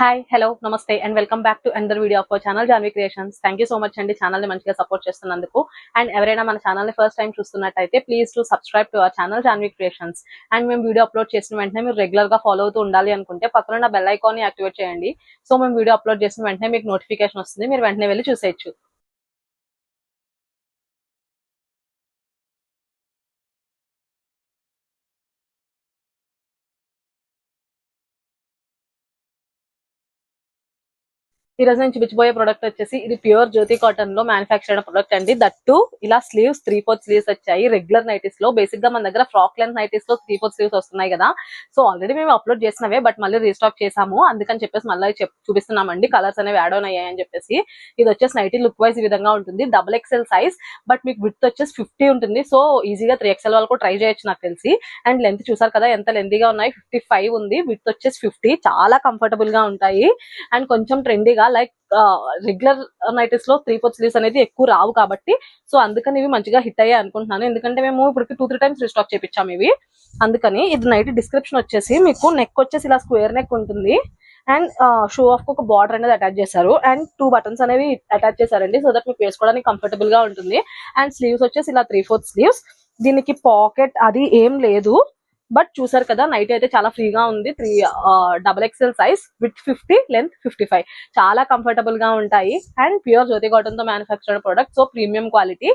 Hi hello నమస్తే and welcome back to another video of our channel Janvi creations. Thank you so much అండి channel ని మంచిగా support చేస్తున్నందుకు. And ఎవరైనా మన ఛానల్ ని ఫస్ట్ టైం చూస్తున్నట్టయితే please to subscribe to our channel Janvi creations. And మేము వీడియో అప్లోడ్ చేసిన వెంటనే మీరు రెగ్యులర్ గా ఫాలో అవుతూ ఉండాలి అనుకుంటే పక్కన ఉన్న బెల్ ఐకాన్ ని యాక్టివేట్ చేయండి. సో మేము వీడియో అప్లోడ్ చేసిన వెంటనే మీకు నోటిఫికేషన్ వస్తుంది, మీరు వెంటనే వెళ్ళి చూసేయచ్చు. ఈ రోజు నేను చూపించబోయే ప్రొడక్ట్ వచ్చేసి ఇది ప్యూర్ జ్యోతి కాటన్ లో మ్యానుఫ్యాక్చర్డ్ ప్రొడక్ట్ అండి. దట్టు ఇలా స్లీవ్స్ 3/4 స్లీవ్స్ వచ్చాయి రెగ్యులర్ నైటీస్ లో. బేసిక్ గా మన దగ్గర ఫ్రాక్ లెంత్ నైటీస్ లో 3/4 స్లీవ్స్ వస్తున్నాయి కదా. సో ఆల్రెడీ మేము అప్లోడ్ చేసినవే బట్ మళ్ళీ రీస్టాక్ చేసాము, అందుకని చెప్పేసి మళ్ళీ చూపిస్తున్నామండి. కలర్స్ అనేవి యాడ్ ఆన్ అయ్యాయని చెప్పేసి. ఇది వచ్చేసి నైటీ లుక్ వైజ్ ఈ విధంగా ఉంటుంది. XXL సైజ్ బట్ మీకు విడ్త్ వచ్చేసి 50 ఉంటుంది. సో ఈజీగా 3XL వాళ్ళు కూడా ట్రై చేయొచ్చు నాకు తెలిసి. అండ్ లెంత్ చూసారు కదా ఎంత లెంతీగా ఉన్నాయి, 55 ఉంది. విడ్త్ వచ్చేసి 50, చాలా కంఫర్టబుల్ గా ఉంటాయి. అండ్ కొంచెం ట్రెండీగా లైక్ రెగ్యులర్ నైటీస్ లో 3/4 స్లీవ్స్ అనేది ఎక్కువ రావు కాబట్టి సో అందుకని ఇవి మంచిగా హిట్ అయ్యాయి అనుకుంటున్నాను. ఎందుకంటే మేము ఇప్పుడు 2-3 టైమ్స్ రీస్టాక్ చేపించాము ఇవి, అందుకని. ఇది నైటీ డిస్క్రిప్షన్ వచ్చేసి మీకు నెక్ వచ్చేసి ఇలా స్క్వేర్ నెక్ ఉంటుంది. అండ్ షో ఆఫ్ ఒక బార్డర్ అనేది అటాచ్ చేశారు అండ్ 2 బటన్స్ అనేవి అటాచ్ చేశారండి, సో దట్ మీకు వేసుకోవడానికి కంఫర్టబుల్ గా ఉంటుంది. అండ్ స్లీవ్స్ వచ్చేసి ఇలా 3/4 స్లీవ్స్. దీనికి పాకెట్ అది ఏం లేదు బట్ చూసారు కదా నైట్ అయితే చాలా ఫ్రీగా ఉంది. XXL సైజ్ విత్ 50, లెంత్ 55, చాలా కంఫర్టబుల్ గా ఉంటాయి. అండ్ ప్యూర్ జ్యోతి కాటన్ తో manufactured product, so premium quality.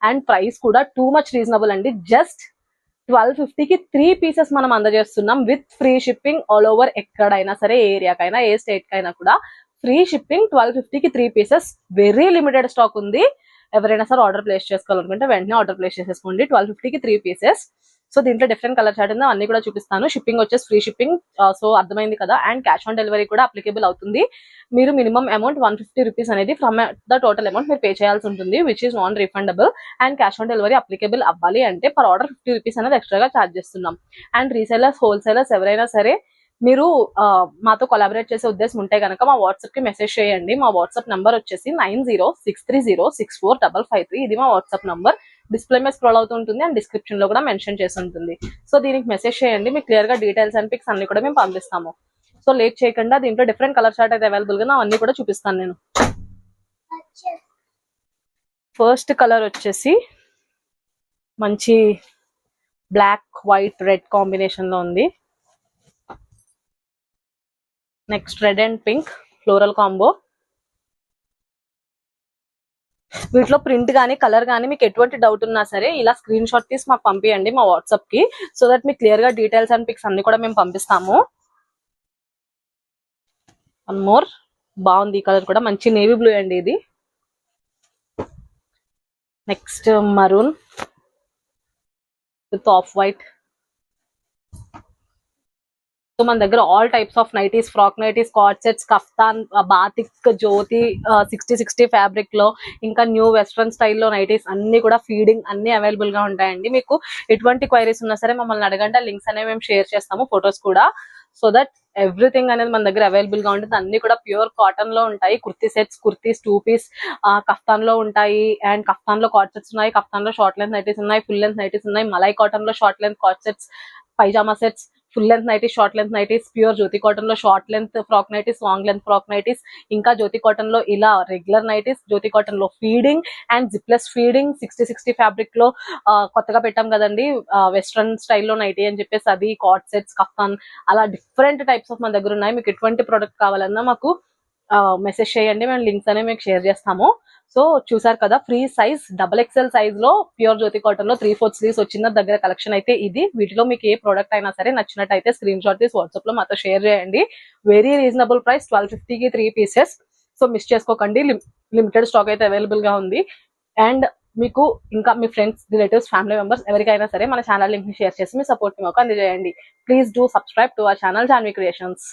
And price కూడా టూ మచ్ రీజనబుల్ అండి. జస్ట్ 1250కి 3 పీసెస్ మనం అందజేస్తున్నాం with free shipping all over. ఎక్కడైనా సరే, ఏ ఏరియాకైనా, ఏ స్టేట్ కైనా కూడా ఫ్రీ షిప్పింగ్. 1250కి 3 పీసెస్, వెరీ లిమిటెడ్ స్టాక్ ఉంది. ఎవరైనా సరే ఆర్డర్ ప్లేస్ చేసుకోవాలనుకుంటే వెంటనే ఆర్డర్ ప్లేస్ చేసేసుకోండి. 1250కి 3 పీసెస్. సో దీంట్లో డిఫరెంట్ కలర్ చార్ట్ ఉంది, అన్ని కూడా చూపిస్తాను. షిప్పింగ్ వచ్చేసి ఫ్రీ షిప్పింగ్, సో అర్థమైంది కదా. అండ్ క్యాష్ ఆన్ డెలివరీ కూడా అప్లికేబుల్ అవుతుంది. మీరు మినిమం అమౌంట్ 150 రూపీస్ అనేది ఫ్రమ్ ద టోటల్ అమౌంట్ మీరు పే చేయాల్సి ఉంటుంది, which is non refundable. And cash on delivery applicable అవ్వాలి అంటే పర్ ఆర్డర్ 50 రూపీస్ అనేది ఎక్స్ట్రాగా ఛార్జ్ చేస్తున్నాం. అండ్ రీసెలర్స్, హోల్సేలర్స్ ఎవరైనా సరే మీరు మాతో కొలాబరేట్ చేసే ఉద్దేశం ఉంటే కనుక మా వాట్సాప్ కి మెసేజ్ చేయండి. మా వాట్సాప్ నంబర్ వచ్చేసి 9063064553. ఇది మా వాట్సాప్ నంబర్. డిస్ప్లే మీద స్క్రోల్ అవుతూ ఉంటుంది అండ్ డిస్క్రిప్షన్ లో కూడా మెన్షన్ చేసి ఉంటుంది. సో దీనికి మెసేజ్ చేయండి, మీకు క్లియర్ గా డీటెయిల్స్ అండ్ పిక్స్ అన్ని కూడా మేము పంపిస్తాము. సో లేట్ చేయకుండా దీంట్లో డిఫరెంట్ కలర్ చార్ట్ అయితే అవైలబుల్ గా అన్ని కూడా చూపిస్తాను నేను. ఫస్ట్ కలర్ వచ్చేసి మంచి బ్లాక్, వైట్, రెడ్ కాంబినేషన్ లో ఉంది. Next red and pink floral combo. వీటిలో ప్రింట్ గానీ కలర్ గానీ మీకు ఎటువంటి డౌట్ ఉన్నా సరే ఇలా స్క్రీన్ షాట్ తీసి మాకు పంపించండి మా వాట్సాప్ కి, సో దట్ మీకు క్లియర్ గా డీటెయిల్స్ అండ్ పిక్స్ అన్ని కూడా మేము పంపిస్తాము. వన్ మోర్ బాగుంది ఈ కలర్ కూడా, మంచి నేవీ బ్లూ అండి ఇది. Next maroon with off white. So మన దగ్గర all types of nighties, frock nighties, cord sets, kaftan, batik, Jyoti 60/60 fabric లో, ఇంకా న్యూ వెస్ట్రన్ స్టైల్లో నైటీస్ అన్ని కూడా ఫీడింగ్ అన్ని అవైలబుల్ గా ఉంటాయండి. మీకు ఎటువంటి క్వైరీస్ ఉన్నా సరే మమ్మల్ని అడగండి, లింక్స్ అనేవి మేము షేర్ చేస్తాము, ఫొటోస్ కూడా. సో దట్ ఎవ్రీథింగ్ అనేది మన దగ్గర అవైలబుల్ గా ఉంటుంది. అన్ని కూడా ప్యూర్ కాటన్ లో ఉంటాయి. Kurti sets, kurtis 2 piece kaftan లో ఉంటాయి. అండ్ కఫ్తాన్ లో కార్డ్ సెట్స్ ఉన్నాయి, కఫ్తాన్ లో షార్ట్ లెంత్ నైటీస్ ఉన్నాయి, ఫుల్ లెంత్ నైటీస్ ఉన్నాయి, మలై కాటన్ లో short length cord sets, pyjama sets, full length nighties, short length nighties, pure Jyothi cotton లో short length frock nighties, long length frock nighties, ఇంకా Jyothi cotton లో ఇలా regular nighties, Jyothi cotton లో feeding and zipless feeding 60/60 fabric లో కొత్తగా పెట్టాం కదండి western స్టైల్లో నైటీ అని చెప్పేసి, అది కార్డ్ సెట్స్, కఫ్తాన్, అలా డిఫరెంట్ టైప్స్ ఆఫ్ మన దగ్గర ఉన్నాయి. మీకు ఎటువంటి ప్రోడక్ట్ కావాలన్నా మాకు మెసేజ్ చేయండి, మేము లింక్స్ అనేవి మీకు షేర్ చేస్తాము. సో చూసారు కదా ఫ్రీ సైజ్ XXL సైజ్ లో ప్యూర్ జ్యోతి కాటన్ లో 3/4 స్లీవ్స్ వచ్చిన దగ్గర కలెక్షన్ అయితే ఇది. వీటిలో మీకు ఏ ప్రోడక్ట్ అయినా సరే నచ్చినట్టయితే స్క్రీన్ షాట్ తీసి వాట్సాప్ లో మాతో షేర్ చేయండి. వెరీ రీజనబుల్ ప్రైస్, 1250కి 3 పీసెస్. సో మిస్ చేసుకోకండి, లిమిటెడ్ స్టాక్ అయితే అవైలబుల్ గా ఉంది. అండ్ మీకు ఇంకా మీ ఫ్రెండ్స్, రిలేటివ్స్, ఫ్యామిలీ మెంబర్స్ ఎవరికైనా సరే మన ఛానల్ లింక్ ని షేర్ చేసి మీ సపోర్ట్ ని మాకు అందజేయండి. Please do subscribe to our channel Janvi creations.